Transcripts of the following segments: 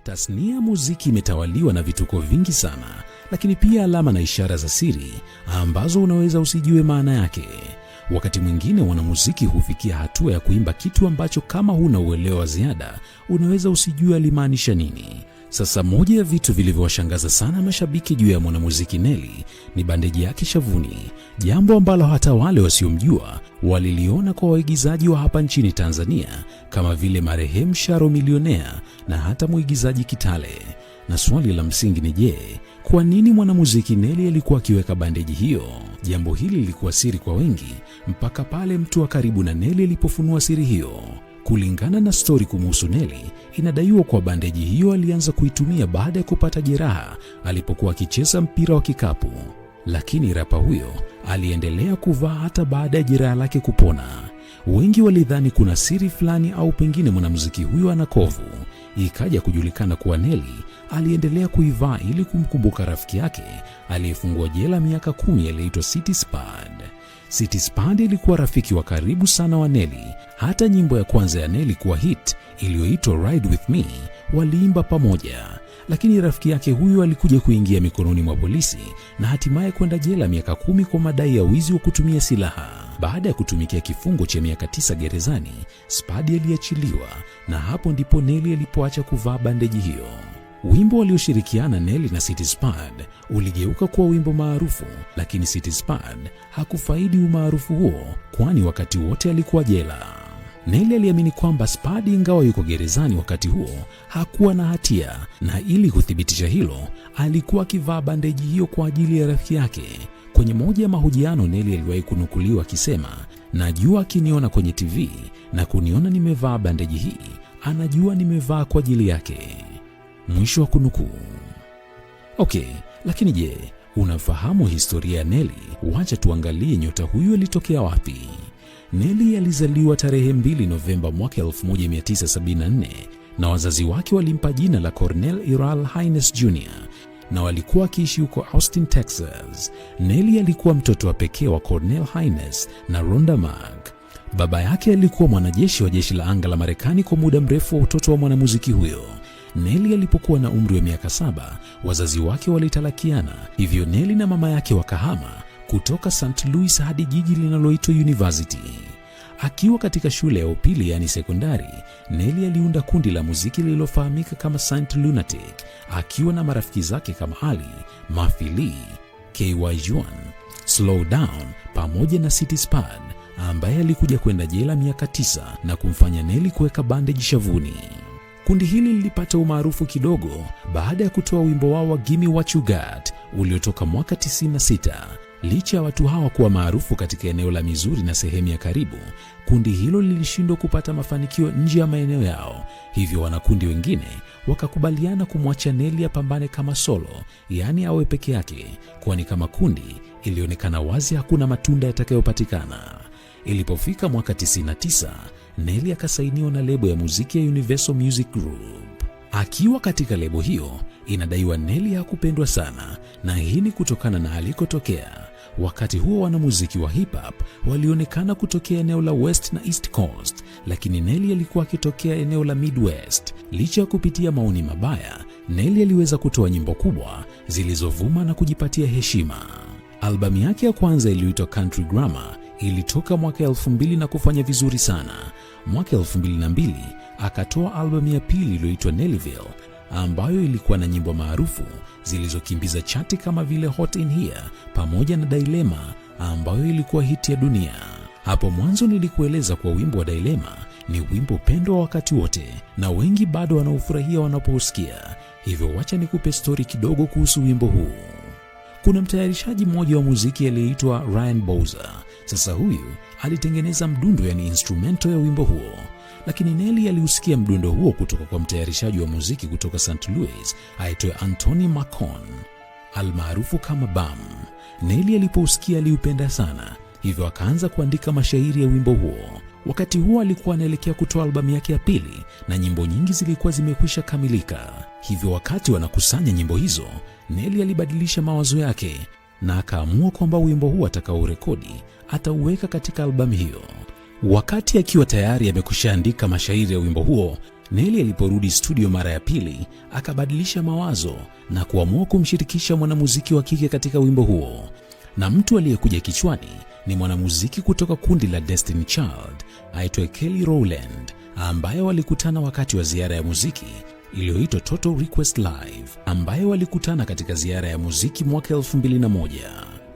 Tasnia ya muziki imetawaliwa na vituko vingi sana, lakini pia alama na ishara za siri ambazo unaweza usijue maana yake. Wakati mwingine wanamuziki hufikia hatua ya kuimba kitu ambacho kama huna uelewa ziada, unaweza usijue alimaanisha nini. Sasa moja ya vitu vilivyowashangaza sana mashabiki juu ya mwanamuziki Nelly ni bandeji yake shavuni, jambo ambalo hata wale wasiomjua waliliona kwa waigizaji wa hapa nchini Tanzania kama vile marehemu Sharo Millionaire na hata mwigizaji Kitale. Na swali la msingi ni je, kwa nini mwanamuziki Nelly alikuwa akiweka bandeji hiyo? Jambo hili lilikuwa siri kwa wengi mpaka pale mtu wa karibu na Nelly alipofunua siri hiyo. Kulingana na stori kumuhusu Nelly, inadaiwa kwa bandeji hiyo alianza kuitumia baada ya kupata jeraha alipokuwa akicheza mpira wa kikapu. Lakini rapa huyo aliendelea kuvaa hata baada ya jeraha lake kupona. Wengi walidhani kuna siri fulani au pengine mwanamuziki huyo ana kovu. Ikaja kujulikana kuwa Nelly aliendelea kuivaa ili kumkumbuka rafiki yake aliyefungwa jela miaka 10 aliyeitwa City Spud. City Spud ilikuwa rafiki wa karibu sana wa Nelly. Hata nyimbo ya kwanza ya Nelly kuwa hit iliyoitwa Ride With Me waliimba pamoja. Lakini rafiki yake huyu alikuja kuingia mikononi mwa polisi na hatimaye kwenda jela miaka 10 kwa madai ya wizi wa kutumia silaha. Baada ya kutumikia kifungo cha miaka 9 gerezani, Spud aliachiliwa na hapo ndipo Nelly alipoacha kuvaa bandeji hiyo. Wimbo walioshirikiana Nelly na City Spud uligeuka kuwa wimbo maarufu, lakini City Spud hakufaidi umaarufu huo kwani wakati wote alikuwa jela. Nelly aliamini kwamba Spud ingawa yuko gerezani wakati huo hakuwa na hatia, na ili kuthibitisha hilo alikuwa akivaa bandeji hiyo kwa ajili ya rafiki yake. Kwenye moja ya mahojiano Nelly aliwahi kunukuliwa akisema, "Najua akiniona kwenye TV na kuniona nimevaa bandeji hii, anajua nimevaa kwa ajili yake." Mwisho wa kunukuu. Okay, lakini je, unafahamu historia ya Nelly? Wacha tuangalie nyota huyu alitokea wapi. Nelly alizaliwa tarehe 2 Novemba mwaka 1974 na wazazi wake walimpa jina la Cornell Earl Hines Jr. na walikuwa wakiishi huko Austin, Texas. Nelly alikuwa mtoto wa pekee wa Cornell Hines na Rhonda Mark. Baba yake alikuwa mwanajeshi wa jeshi la anga la Marekani kwa muda mrefu wa utoto wa mwanamuziki huyo. Nelly alipokuwa na umri wa miaka 7, wazazi wake walitalakiana, hivyo Nelly na mama yake wakahama kutoka St. Louis hadi jiji linaloitwa University. Akiwa katika shule ya upili yani sekondari, Nelly aliunda kundi la muziki lililofahamika kama Saint Lunatic, akiwa na marafiki zake kama Ali, Murphy Lee, KY Juan, Slow Down pamoja na City Spud ambaye alikuja kwenda jela miaka 9 na kumfanya Nelly kuweka bandage shavuni. Kundi hili lilipata umaarufu kidogo baada ya kutoa wimbo wao wa Gimme What You Got uliotoka mwaka 96. Licha ya watu hawa kuwa maarufu katika eneo la Missouri na sehemu ya karibu, kundi hilo lilishindwa kupata mafanikio nje ya maeneo yao. Hivyo wanakundi wengine wakakubaliana kumwacha Nelly apambane kama solo, yani awe peke yake, kwani kama kundi ilionekana wazi hakuna matunda yatakayopatikana. Ilipofika mwaka 99, Nelly akasainiwa na lebo ya muziki ya Universal Music Group. Akiwa katika lebo hiyo, inadaiwa Nelly hakupendwa sana, na hii ni kutokana na alikotokea. Wakati huo wanamuziki wa hip hop walionekana kutokea eneo la West na East Coast, lakini Nelly alikuwa akitokea eneo la Midwest. Licha ya kupitia maoni mabaya, Nelly aliweza kutoa nyimbo kubwa zilizovuma na kujipatia heshima. Albamu yake ya kwanza iliyoitwa Country Grammar ilitoka mwaka 2000 na kufanya vizuri sana. Mwaka 2002 akatoa albamu ya pili iliyoitwa Nellyville, ambayo ilikuwa na nyimbo maarufu zilizokimbiza chati kama vile Hot in Here pamoja na Dilemma ambayo ilikuwa hiti ya dunia. Hapo mwanzo nilikueleza kwa wimbo wa Dilemma ni wimbo pendwa wakati wote na wengi bado wanaufurahia wanapousikia. Hivyo wacha nikupe story kidogo kuhusu wimbo huu. Kuna mtayarishaji mmoja wa muziki aliyeitwa Ryan Bowser. Sasa huyu alitengeneza mdundo yani instrumento ya wimbo huo. Lakini Nelly aliusikia mdundo huo kutoka kwa mtayarishaji wa muziki kutoka St. Louis aitwaye Anthony Macon almaarufu kama Bam. Nelly alipousikia aliupenda sana, hivyo akaanza kuandika mashairi ya wimbo huo. Wakati huo alikuwa anaelekea kutoa albamu yake ya pili na nyimbo nyingi zilikuwa zimekwisha kamilika. Hivyo wakati wanakusanya nyimbo hizo, Nelly alibadilisha mawazo yake na akaamua kwamba wimbo huo atakaorekodi atauweka katika albamu hiyo. Wakati akiwa tayari amekwishaandika mashairi ya wimbo huo, Nelly aliporudi studio mara ya pili, akabadilisha mawazo na kuamua kumshirikisha mwanamuziki wa kike katika wimbo huo. Na mtu aliyekuja kichwani ni mwanamuziki kutoka kundi la Destiny Child aitwa Kelly Rowland, ambaye walikutana wakati wa ziara ya muziki iliyoitwa Total Request Live, ambaye walikutana katika ziara ya muziki mwaka 2001.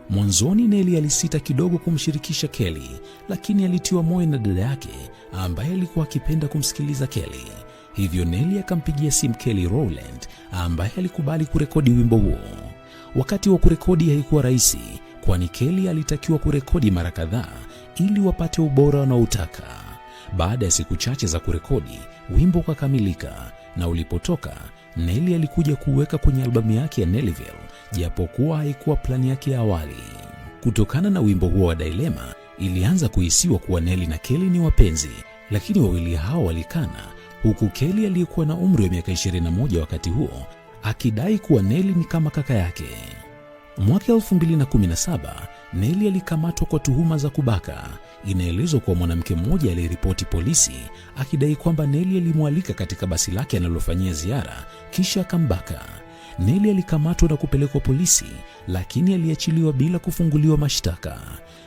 Mwanzoni Nelly alisita kidogo kumshirikisha Kelly, lakini alitiwa moyo na dada yake ambaye alikuwa akipenda kumsikiliza Kelly. Hivyo Nelly akampigia simu Kelly Rowland ambaye alikubali kurekodi wimbo huo. Wakati wa kurekodi haikuwa rahisi, kwani Kelly alitakiwa kurekodi mara kadhaa ili wapate ubora wanaoutaka. Baada ya siku chache za kurekodi, wimbo ukakamilika, na ulipotoka, Nelly alikuja kuweka kwenye albamu yake ya Nellyville, japokuwa haikuwa plani yake ya awali. Kutokana na wimbo huo wa Dilemma, ilianza kuhisiwa kuwa Nelly na Kelly ni wapenzi, lakini wawili hao walikana, huku Kelly aliyekuwa na umri wa miaka 21 wakati huo akidai kuwa Nelly ni kama kaka yake. Mwaka 2017, Nelly alikamatwa kwa tuhuma za kubaka. Inaelezwa kuwa mwanamke mmoja aliripoti polisi akidai kwamba Nelly alimwalika katika basi lake analofanyia ziara kisha akambaka. Nelly alikamatwa na kupelekwa polisi, lakini aliachiliwa bila kufunguliwa mashtaka.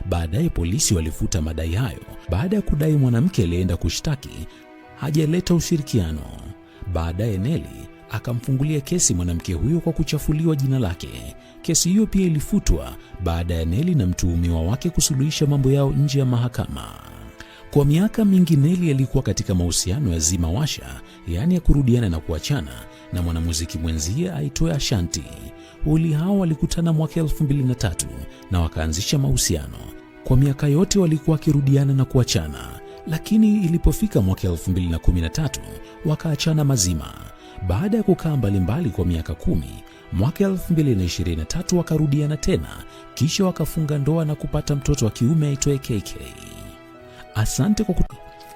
Baadaye polisi walifuta madai hayo baada ya kudai mwanamke aliyeenda kushtaki hajaleta ushirikiano. Baadaye Nelly akamfungulia kesi mwanamke huyo kwa kuchafuliwa jina lake. Kesi hiyo pia ilifutwa baada ya Nelly na mtuhumiwa wake kusuluhisha mambo yao nje ya mahakama. Kwa miaka mingi Nelly alikuwa katika mahusiano ya zima washa, yaani ya kurudiana na kuachana, na mwanamuziki mwenzie aitwaye Ashanti. Wawili hao walikutana mwaka 2003 na wakaanzisha mahusiano. Kwa miaka yote walikuwa wakirudiana na kuachana, lakini ilipofika mwaka 2013 wakaachana mazima. Baada ya kukaa mbalimbali kwa miaka 10, mwaka 2023 wakarudiana tena, kisha wakafunga ndoa na kupata mtoto wa kiume aitwaye KK. Asante kwa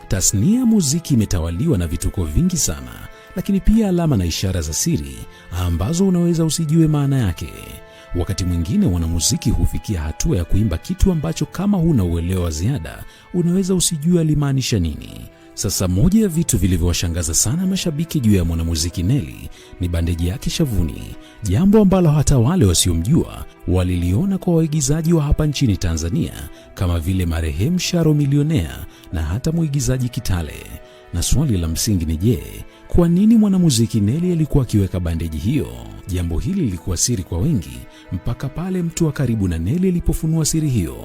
Tasnia ya muziki imetawaliwa na vituko vingi sana, lakini pia alama na ishara za siri ambazo unaweza usijue maana yake. Wakati mwingine wanamuziki hufikia hatua ya kuimba kitu ambacho kama huna uelewa wa ziada unaweza usijue alimaanisha nini. Sasa moja ya vitu vilivyowashangaza sana mashabiki juu ya mwanamuziki Nelly ni bandeji yake shavuni, jambo ambalo hata wale wasiomjua waliliona kwa waigizaji wa hapa nchini Tanzania kama vile marehemu Sharo Millionaire na hata muigizaji Kitale. Na swali la msingi ni je, kwa nini mwanamuziki Nelly alikuwa akiweka bandeji hiyo? Jambo hili lilikuwa siri kwa wengi mpaka pale mtu wa karibu na Nelly alipofunua siri hiyo.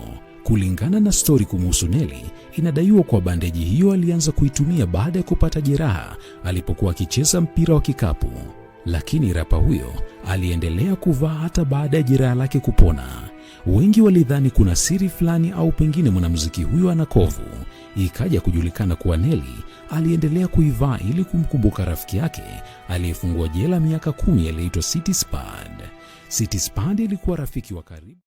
Kulingana na stori kumhusu Nelly, inadaiwa kwa bandeji hiyo alianza kuitumia baada ya kupata jeraha alipokuwa akicheza mpira wa kikapu. Lakini rapa huyo aliendelea kuvaa hata baada ya jeraha lake kupona. Wengi walidhani kuna siri fulani au pengine mwanamuziki huyo ana kovu. Ikaja kujulikana kuwa Nelly aliendelea kuivaa ili kumkumbuka rafiki yake aliyefungwa jela miaka 10 aliyeitwa City Spade. City Spade ilikuwa rafiki wa karibu